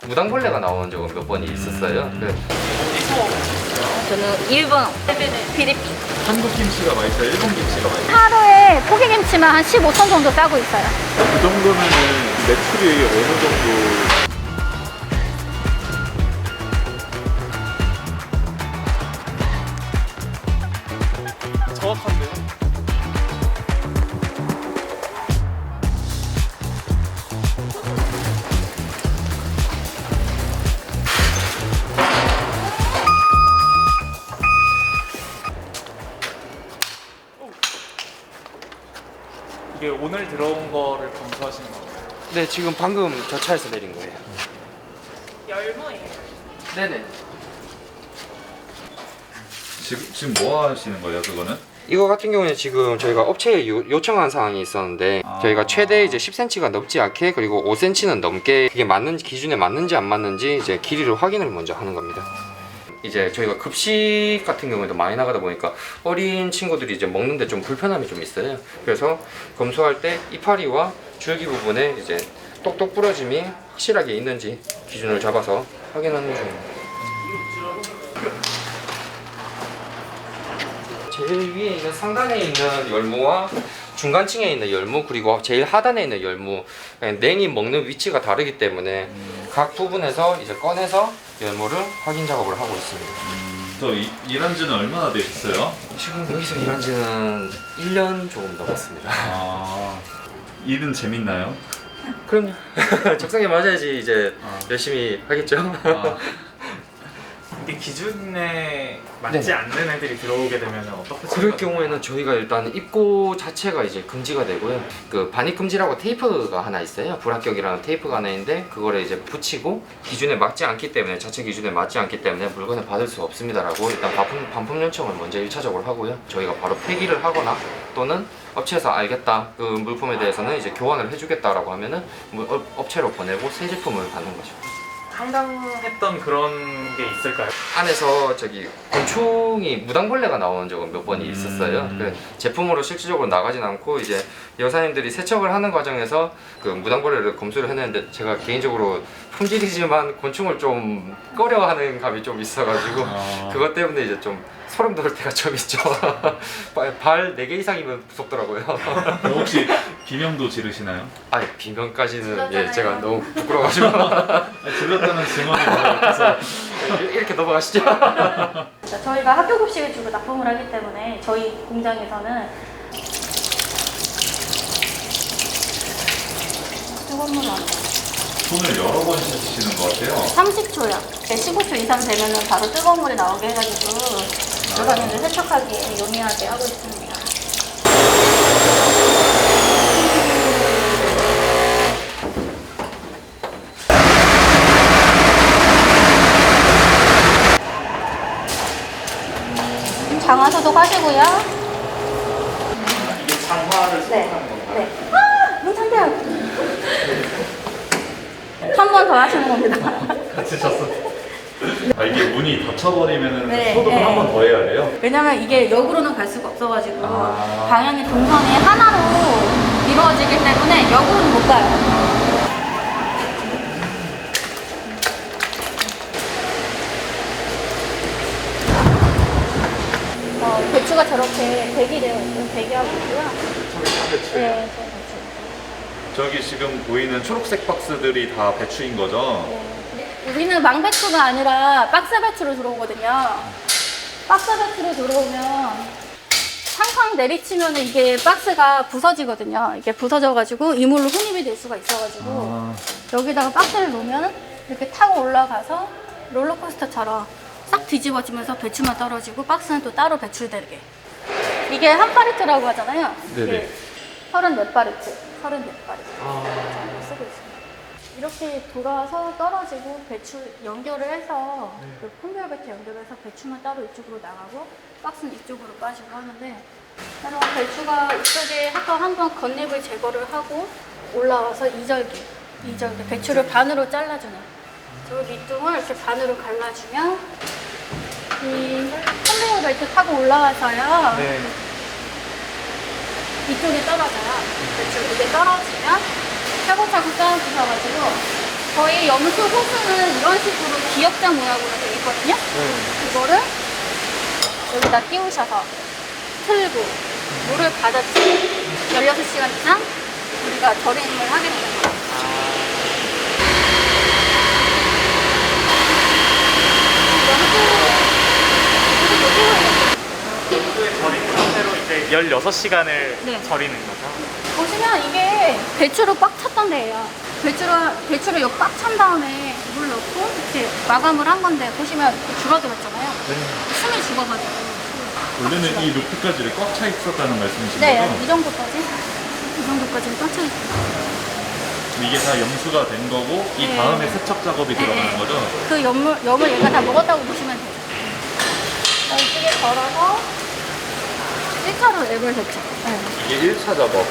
무당벌레가 나온 적은 몇 번이 있었어요. 저는 일본, 필리핀. 한국 김치가 맛있어요? 일본 김치가 맛있어요? 하루에 포기김치만 한 15톤 정도 싸고 있어요. 그 정도면은 매출이 어느 정도? 정확한데요? 이게 오늘 들어온 거를 검수하시는 건가요? 네, 지금 방금 저 차에서 내린 거예요. 열무예요. 네네. 지금 뭐 하시는 거예요, 그거는? 이거 같은 경우는 지금 저희가 업체에 요청한 사항이 있었는데 저희가 최대 이제 10cm가 넘지 않게 그리고 5cm는 넘게 그게 맞는지 기준에 맞는지 안 맞는지 이제 길이를 확인을 먼저 하는 겁니다. 이제 저희가 급식 같은 경우에도 많이 나가다 보니까 어린 친구들이 이제 먹는데 좀 불편함이 좀 있어요. 그래서 검수할 때 이파리와 줄기 부분에 이제 똑똑 부러짐이 확실하게 있는지 기준을 잡아서 확인하는 중입니다. 제일 위에 있는 상단에 있는 열무와 중간층에 있는 열무 그리고 제일 하단에 있는 열무 냉이 먹는 위치가 다르기 때문에 각 부분에서 이제 꺼내서 열무를 확인 작업을 하고 있습니다. 저 일한 지는 얼마나 되셨어요? 지금 여기서 일한 지는 1년 조금 넘었습니다. 일은 재밌나요? 그럼요. 적성에 맞아야지 이제 열심히 하겠죠. 이게 기준에 맞지 네. 않는 애들이 들어오게 되면 어떻게 그럴 처리가 경우에는 저희가 일단 입고 자체가 이제 금지가 되고요. 그 반입 금지라고 테이프가 하나 있어요. 불합격이라는 테이프가 하나 있는데 그거를 이제 붙이고 기준에 맞지 않기 때문에 자체 기준에 맞지 않기 때문에 물건을 받을 수 없습니다라고 일단 반품 요청을 먼저 1차적으로 하고요. 저희가 바로 폐기를 하거나 또는 업체에서 알겠다 그 물품에 대해서는 이제 교환을 해주겠다라고 하면은 업체로 보내고 새 제품을 받는 거죠. 황당했던 그런 게 있을까요? 안에서 저기 곤충이 무당벌레가 나온 적은 몇 번이 있었어요. 그 제품으로 실질적으로 나가진 않고 이제 여사님들이 세척을 하는 과정에서 그 무당벌레를 검수를 했는데 제가 개인적으로 품질이지만 곤충을 좀 꺼려하는 감이 좀 있어가지고 그것 때문에 이제 좀 소름 돋을 때가 좀 있죠. 발 4개 이상이면 무섭더라고요. 혹시 비명도 지르시나요? 아 비명까지는 예, 제가 너무 부끄러워가지고 질렀다는 증언이 뭐라고 이렇게 넘어가시죠. 저희가 학교 급식을 주로 납품을 하기 때문에 저희 공장에서는 뜨거운 물안 돼요. 손을 여러 번 씻으시는 것 같아요. 30초요. 15초 이상 되면 바로 뜨거운 물이 나오게 해가지고 물건을 세척하기에 용이하게 하고 있습니다. 장화 소독하시고요. 이게 장화를 네. 소독하는 건가요? 네. 아! 문찬대요. 한 번 더 하시는 겁니다. 다치셨어. 이게 문이 닫혀버리면 네, 소독을 네. 한 번 더 해야 돼요? 왜냐면 이게 역으로는 갈 수가 없어가지고 방향이 동선이 하나로 이루어지기 때문에 역으로는 못 가요. 배추가 저렇게 대기되어 있고 대기하고 있고요. 네, 저 배추. 저기 지금 보이는 초록색 박스들이 다 배추인 거죠? 우리는 망배추가 아니라 박스 배추로 들어오거든요. 박스 배추로 들어오면 쾅쾅 내리치면 이게 박스가 부서지거든요. 이게 부서져가지고 이물로 혼입이 될 수가 있어가지고 여기다가 박스를 놓으면 이렇게 타고 올라가서 롤러코스터처럼 싹 뒤집어지면서 배추만 떨어지고 박스는 또 따로 배출되게. 이게 한 파리트라고 하잖아요. 네네. 34파리트, 34파리트 쓰고 있습니다. 이렇게 돌아서 떨어지고 배추 연결을 해서 그 콘베어 벨트 연결해서 배추만 따로 이쪽으로 나가고 박스는 이쪽으로 빠지고 하는데 그럼 배추가 이쪽에 한번 겉잎을 제거를 하고 올라와서 이절기 배추를 반으로 잘라주는 저 밑둥을 이렇게 반으로 갈라주면 이 콘베어 벨트 타고 올라와서요. 네. 이쪽에 떨어져요. 배추 이게 떨어지면 차곡차곡 쌓아주셔가지고 저희 염수 호수는 이런 식으로 기역자 모양으로 되어 있거든요. 이거를 여기다 끼우셔서 틀고 물을 받아주고 16시간 이상 우리가 절임을 하게 되는 거예요. 염도에 절인 상태로 이제 16시간을 네. 절이는 거죠. 보시면 이게 배추로 꽉 찼던 데예요. 배추를 여기 꽉 찬 다음에 물 넣고 이렇게 마감을 한 건데 보시면 줄어들었잖아요. 숨이 죽어가지고. 원래는 이 루프까지 꽉 차 있었다는 말씀이신 네, 거죠? 이 정도까지는 꽉 차 있어요. 이게 다 염수가 된 거고 이 네. 다음에 세척 작업이 들어가는 거죠? 그 염을 얘가 다 먹었다고 보시면 돼요. 이쪽에 걸어서 1차로 앱을 넣죠. 네. 이게 1차 작업.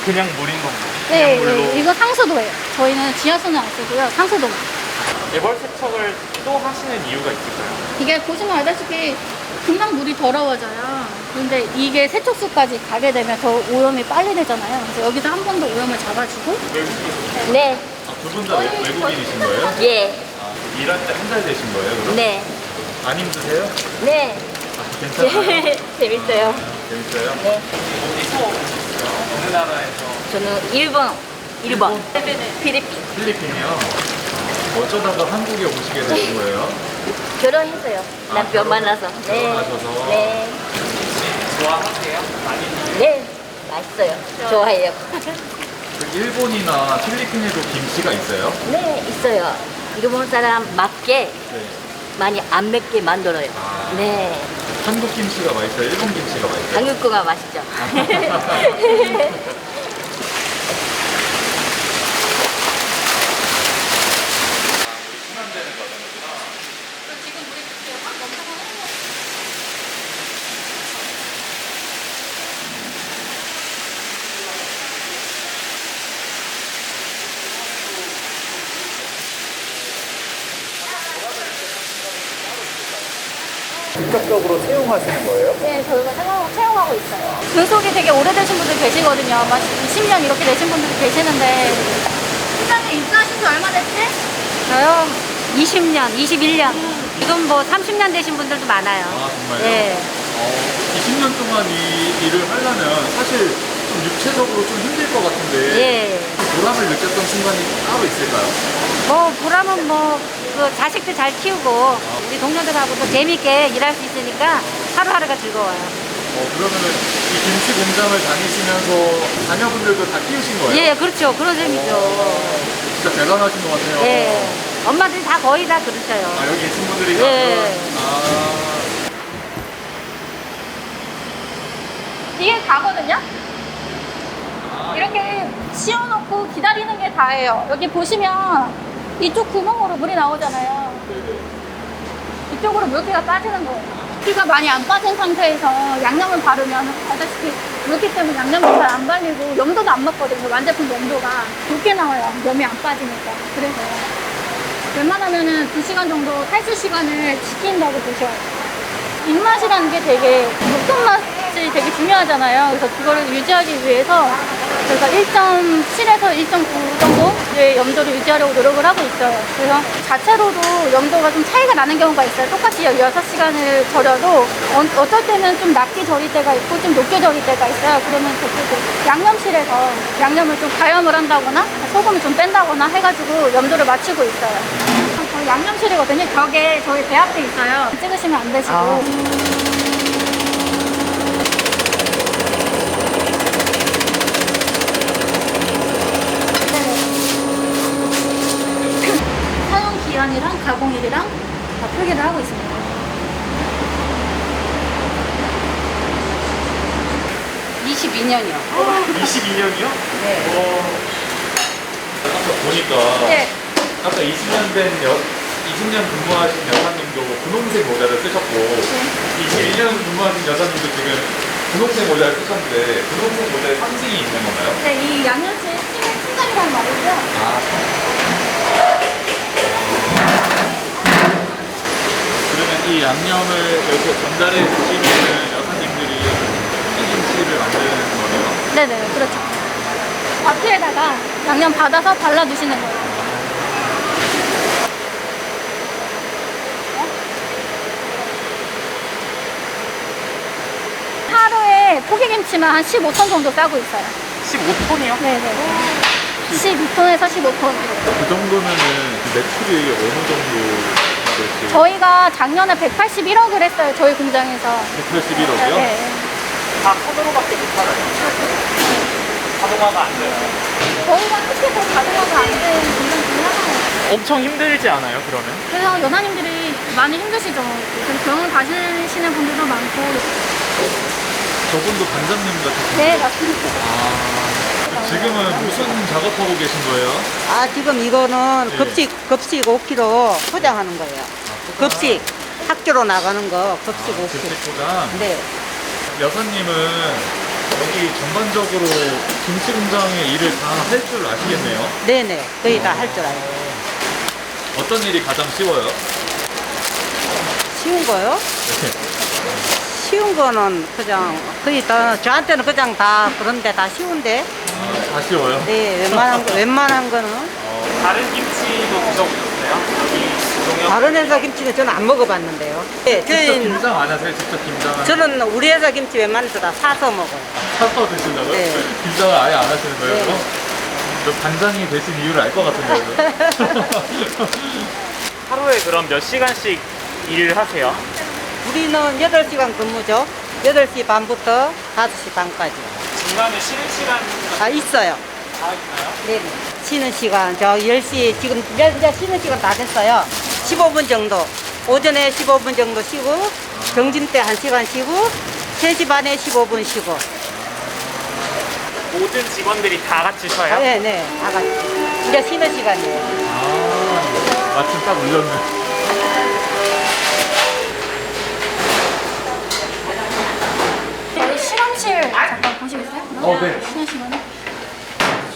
그냥 물인 건가요? 네, 그냥 물로. 네, 이거 상수도예요. 저희는 지하수는 안 쓰고요. 상수도만. 애벌 세척을 또 하시는 이유가 있을까요? 이게 보시면 알다시피 금방 물이 더러워져요. 근데 이게 세척수까지 가게 되면 더 오염이 빨리 되잖아요. 그래서 여기서 한 번 더 오염을 잡아주고. 네, 두 분 다 외국인이신 거예요? 예, 일할 때 한 달 되신 거예요? 그럼? 네, 안 힘드세요? 네. 괜찮아요? 재밌어요. 재밌어요? 네. 어디서 오셨어요? 어느 나라에서? 저는 일본. 필리핀. 필리핀이요? 어쩌다가 한국에 오시게 되신 거예요? 결혼했어요. 남편 결혼- 만나서. 네. 결혼하셔서? 네. 좋아하세요? 많이 네. 맛있어요. 좋아해요. 그 일본이나 필리핀에도 김치가 있어요? 네, 있어요. 일본 사람 맞게 네. 많이 안 맵게 만들어요. 아. 네. 한국 김치가 맛있어요? 일본 김치가 맛있어요? 한국 거가 맛있죠. 직접적으로 채용하시는 거예요? 네, 저희가 채용하고 있어요. 근속이 되게 오래되신 분들 계시거든요. 막 20년 이렇게 되신 분들도 계시는데. 팀장님 입사하신 지 얼마 됐지? 저요? 20년, 21년. 지금 뭐 30년 되신 분들도 많아요. 아, 정말요? 네. 20년 동안 이 일을 하려면 사실 좀 육체적으로 좀 힘들 것 같은데 예. 보람을 느꼈던 순간이 따로 있을까요? 뭐 보람은 그 자식들 잘 키우고 우리 동료들하고도 재밌게 일할 수 있으니까 하루하루가 즐거워요. 그러면은 이 김치 공장을 다니시면서 자녀분들도 다 키우신 거예요? 예, 그렇죠. 그런 셈이죠. 진짜 대단하신 것 같아요. 예. 엄마들이 다 거의 다 그러셔요. 여기 계신 분들이 다 예. 이게 가거든요? 이렇게 씌워놓고 기다리는 게 다예요. 여기 보시면 이쪽 구멍으로 물이 나오잖아요. 이쪽으로 물기가 빠지는 거예요. 물기가 많이 안 빠진 상태에서 양념을 바르면 알다시피 물기 때문에 양념이 잘 안 발리고 염도도 안 맞거든요. 완제품 염도가 굵게 나와요. 염이 안 빠지니까. 그래서 웬만하면은 2시간 정도 탈수 시간을 지킨다고 보셔야 돼요. 입맛이라는 게 되게 높은 맛이 되게 중요하잖아요. 그래서 그거를 유지하기 위해서 저희가 1.7에서 1.9 정도의 염도를 유지하려고 노력을 하고 있어요. 그래서 자체로도 염도가 좀 차이가 나는 경우가 있어요. 똑같이 16시간을 절여도 어떨 때는 좀 낮게 절일 때가 있고 좀 높게 절일 때가 있어요. 그러면 저쪽에 양념실에서 양념을 좀 가염을 한다거나 소금을 좀 뺀다거나 해가지고 염도를 맞추고 있어요. 저희 양념실이거든요. 벽에 저희 배 앞에 있어요. 찍으시면 안 되시고. 사용 기한이랑 가공일이랑 다 표기를 하고 있습니다. 22년이요. 22년이요? 네. 아까 보니까 네. 아까 20년 근무하신 여사님도 분홍색 모자를 쓰셨고 21년 근무하신 여사님도 지금 분홍색 모자를 쓰셨는데 분홍색 모자에 상징이 있는 건가요? 네, 이 양념실 팀장이라는 말이죠. 그러면 이 양념을 여기서 전달해 주시면 여사님들이 튀김치를 만드는 거네요? 네네, 그렇죠. 바트에다가 양념 받아서 발라주시는 거예요. 톤에 포기김치만 한 15톤 정도 싸고 있어요. 15톤이요? 네네. 12톤에서 15톤. 그 정도면은 그 매출이 어느 정도 될지. 저희가 작년에 181억을 했어요. 저희 공장에서. 181억이요? 네. 다 손으로밖에 못 팔아요. 자동화가 안 돼요. 저희가 특히 더 자동화가 안 된 공장 중에 하나예요. 엄청 힘들지 않아요, 그러면? 그래서 연하님들이 많이 힘드시죠. 그래서 병원 가시는 분들도 많고. 저분도 반장님 같은. 네, 맞습니다. 지금은 무슨 작업하고 계신 거예요? 아, 지금 이거는 네. 급식 5kg 포장하는 거예요. 급식 학교로 나가는 거 급식 5kg. 급식포장. 네. 여사님은 여기 전반적으로 김치 공장의 일을 다 할 줄 아시겠네요. 네네. 거의 다 할 줄 알아요. 어떤 일이 가장 쉬워요? 쉬운 거요? 쉬운 거는 그냥 거의 다 저한테는 그냥 다 그런데 다 쉬운데. 다 쉬워요? 네. 웬만한 거는 다른 김치도 드셔보셨어요? 여기 동영 다른 회사 김치는 저는 안 먹어봤는데요. 네. 직접 김장 안 하세요? 직접 김장? 저는 우리 회사 김치 웬만해서 다 사서 먹어요. 사서 드시려고요? 네. 김장을 아예 안 하시는 거예요? 네. 그럼? 저 반장이 되신 이유를 알 것 같은데요. 하루에 그럼 몇 시간씩 일을 하세요? 우리는 8시간 근무죠. 8시 반부터 5시 반까지. 중간에 쉬는 시간 다 있어요. 다 있나요? 네. 쉬는 시간, 저 10시, 지금 이제 쉬는 시간 다 됐어요. 15분 정도. 오전에 15분 정도 쉬고, 점심때 1시간 쉬고, 3시 반에 15분 쉬고. 모든 직원들이 다 같이 쉬어요? 네, 네. 다 같이. 이제 쉬는 시간이에요. 아, 마침 딱 울렸네. 여기 실험실 잠깐 보시겠어요? 네. 쉬는 시간에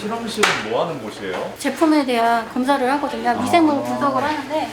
실험실은 뭐 하는 곳이에요? 제품에 대한 검사를 하거든요. 미생물 분석을 하는데.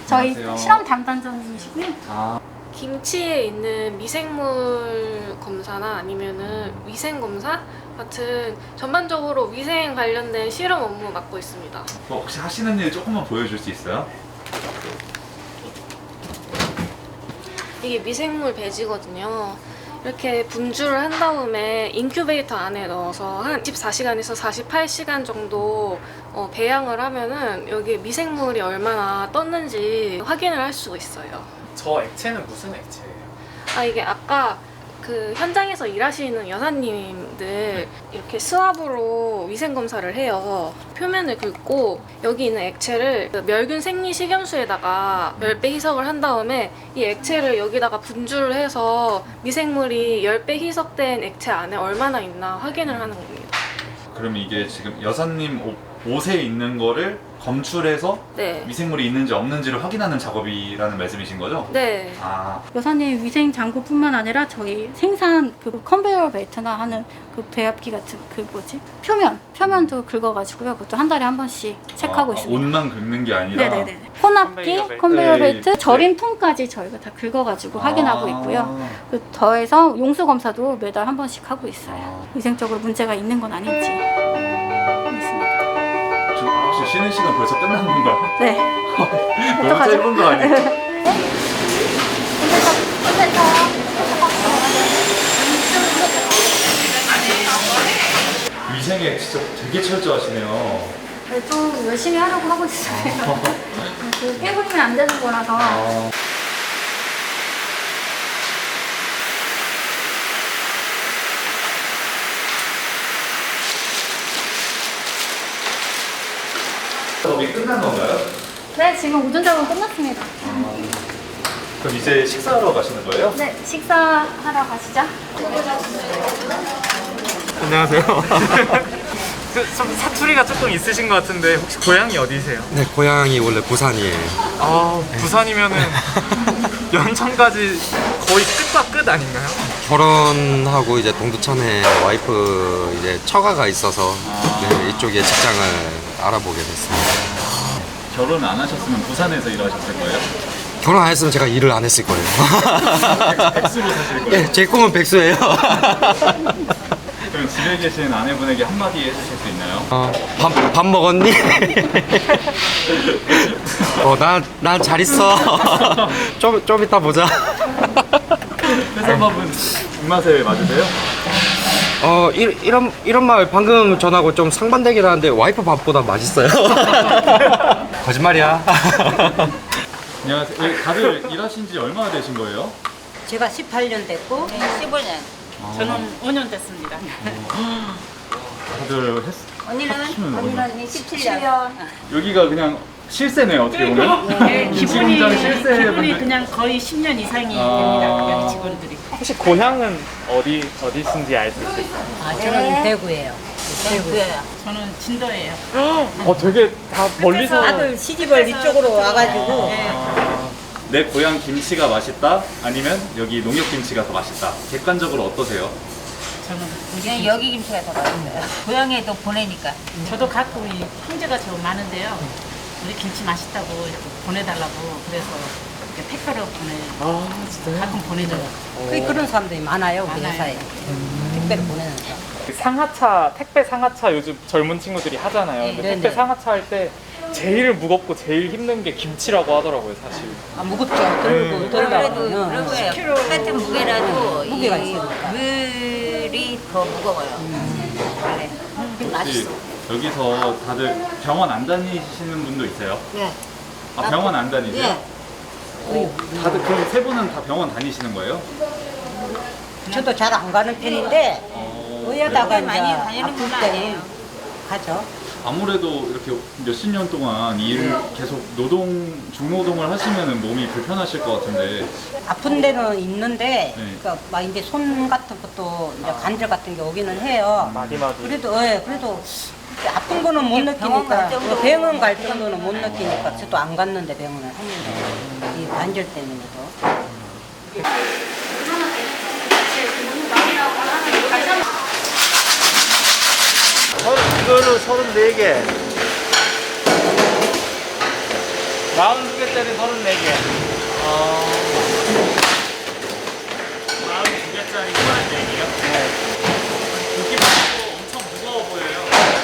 저희 안녕하세요. 실험 담당자님이시고요. 아, 김치에 있는 미생물 검사나 아니면은 위생 검사 같은 전반적으로 위생 관련된 실험 업무 맡고 있습니다. 혹시 하시는 일 조금만 보여줄 수 있어요? 이게 미생물 배지거든요. 이렇게 분주를 한 다음에 인큐베이터 안에 넣어서 한 24시간에서 48시간 정도 배양을 하면은 여기 미생물이 얼마나 떴는지 확인을 할 수 있어요. 저 액체는 무슨 액체예요? 아, 이게 아까 그 현장에서 일하시는 여사님들 이렇게 스와브로 위생 검사를 해요. 표면을 긁고 여기 있는 액체를 그 멸균 생리 식염수에다가 10배 희석을 한 다음에 이 액체를 여기다가 분주를 해서 미생물이 10배 희석된 액체 안에 얼마나 있나 확인을 하는 겁니다. 그럼 이게 지금 여사님 옷에 있는 거를 검출해서 네. 미생물이 있는지 없는지를 확인하는 작업이라는 말씀이신 거죠? 네. 아, 여사님 위생 장구뿐만 아니라 저희 생산 그 컨베이어 벨트나 하는 그 배합기 같은 그 뭐지? 표면도 긁어가지고요. 그것도 한 달에 한 번씩 체크하고 있습니다. 옷만 긁는 게 아니라 네네네. 혼합기, 컨베이어 벨트. 컨베이어 네, 벨트, 네. 절임통까지 저희가 다 긁어가지고 확인하고 있고요. 그 더해서 용수 검사도 매달 한 번씩 하고 있어요. 위생적으로 문제가 있는 건 아닌지. 있습니다. 혹시 쉬는 시간 벌써 끝난 건가요? 네. 너무 짧은 거 아니에요? 위생에 진짜 되게 철저하시네요. 네, 좀 열심히 하려고 하고 있어요. 그 깨부리면 안 되는 거라서. 작업이 끝난 건가요? 네, 지금 오전 작업 끝났습니다. 그럼 이제 식사하러 가시는 거예요? 네, 식사하러 가시죠. 안녕하세요. 좀 사투리가 조금 있으신 것 같은데 혹시 고향이 어디세요? 네, 고향이 원래 부산이에요. 아, 부산이면은 연천까지 거의 끝과 끝 아닌가요? 결혼하고 이제 동두천에 와이프 이제 처가가 있어서 네, 이쪽에 직장을 알아보게 됐습니다. 결혼 안 하셨으면 부산에서 일하셨을 거예요? 결혼 안 했으면 제가 일을 안 했을 거예요. 백수로 사실 거예요? 네, 제 꿈은 백수예요. 그럼 집에 계신 아내분에게 한마디 해주실 수 있나요? 밥 먹었니? 난 잘 있어. 좀 이따 보자. 회사밥은 입맛에 맞으세요? 이런 말 방금 전하고 좀 상반되긴 하는데 와이프 밥보다 맛있어요. 거짓말이야. 안녕하세요. 예, 다들 일하신 지 얼마나 되신 거예요? 제가 18년 됐고 15년. 저는 5년 됐습니다. 다들 언니는 17년. 여기가 그냥 실세네요, 어떻게 보면. 네, 기분이 기분이 그냥 거의 10년 이상이 됩니다. 여기 직원들이. 혹시 고향은 어디신지 알 수 있을까요? 저는 대구예요. 대구예요. 저는 진도예요. 되게 다 멀리서. 아들 시집을 이쪽으로 와가지고 내 고향 김치가 맛있다? 아니면 여기 농협 김치가 더 맛있다? 객관적으로 어떠세요? 저는 그냥 여기 김치가 더 맛있어요. 고향에도 보내니까. 저도 가끔 이 형제가 좀 많은데요. 우리 김치 맛있다고 이렇게 보내달라고 그래서 이렇게 택배로 가끔 보내줘요. 그런 사람들이 많아요 우리 많아요. 회사에. 택배로 보내는 사람. 택배 상하차 요즘 젊은 친구들이 하잖아요. 근데 네네. 택배 상하차 할 때 제일 무겁고 제일 힘든 게 김치라고 하더라고요, 사실. 아 무겁죠. 들고 들다 보면. 똑같은 무게라도 무게가 이 있으니까. 물이 더 무거워요. 원래. 혹시 맛있어. 여기서 다들 병원 안 다니시는 분도 있어요? 네. 아, 병원 안 다니세요? 네. 다들 그럼 세 분은 다 병원 다니시는 거예요? 저도 잘 안 가는 편인데 의하다가 이제 많이 다니는 아플 건 때는 아니에요. 가죠. 아무래도 이렇게 몇십 년 동안 계속 중노동을 하시면 몸이 불편하실 것 같은데. 아픈 데는 있는데 네. 그러니까 막 이제 손 같은 것도 이제 관절 같은 게 오기는 해요. 마디마디. 그래도 그래도 아픈 거는 못 병원 갈 느끼니까 정도. 병원 갈 정도는 못 느끼니까 저도 안 갔는데 병원을 했는데 이 관절 때문에도. 이거는 34개. 42개짜리 34개. 42개짜리 34개요? 네. 느낌 보고 엄청 무거워 보여요.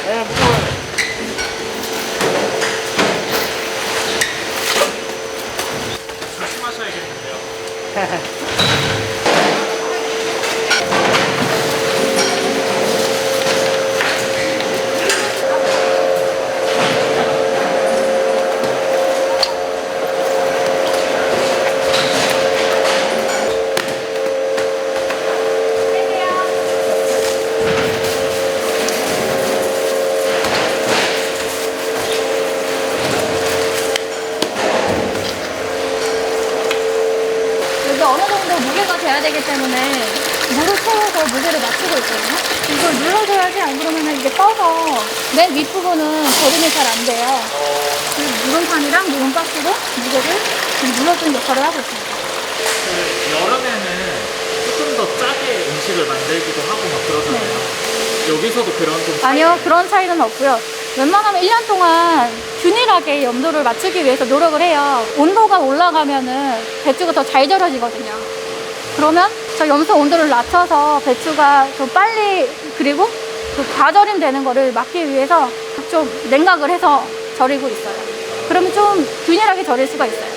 네, 무거워요. 조심하셔야겠는데요. 여기 어느 정도 무게가 돼야 되기 때문에 물을 채워서 무게를 맞추고 있거든요. 이걸 눌러줘야지 안 그러면 이게 떠서 맨 윗부분은 거름이 잘 안 돼요. 그 누름판이랑 누름박스로 무게를 눌러주는 역할을 하고 있습니다. 여름에는 조금 더 짜게 음식을 만들기도 하고 막 그러잖아요. 여기서도 그런 좀 아니요, 그런 차이는 없고요. 웬만하면 1년 동안 균일하게 염도를 맞추기 위해서 노력을 해요. 온도가 올라가면은 배추가 더 잘 절여지거든요. 그러면 저 염소 온도를 낮춰서 배추가 좀 빨리 그리고 그 과절임 되는 거를 막기 위해서 좀 냉각을 해서 절이고 있어요. 그러면 좀 균일하게 절일 수가 있어요.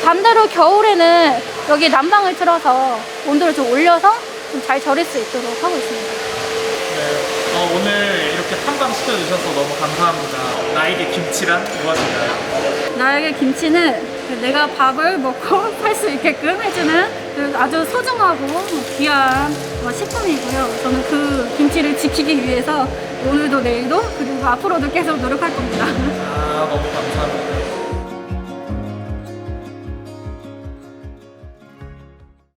반대로 겨울에는 여기 난방을 틀어서 온도를 좀 올려서 좀 잘 절일 수 있도록 하고 있습니다. 네. 오늘 이렇게 탐방 시켜주셔서 너무 감사합니다. 나에게 김치란 무엇인가요? 나에게 김치는 내가 밥을 먹고 살 수 있게끔 해주는 아주 소중하고 귀한 식품이고요. 저는 그 김치를 지키기 위해서 오늘도 내일도 그리고 앞으로도 계속 노력할 겁니다. 너무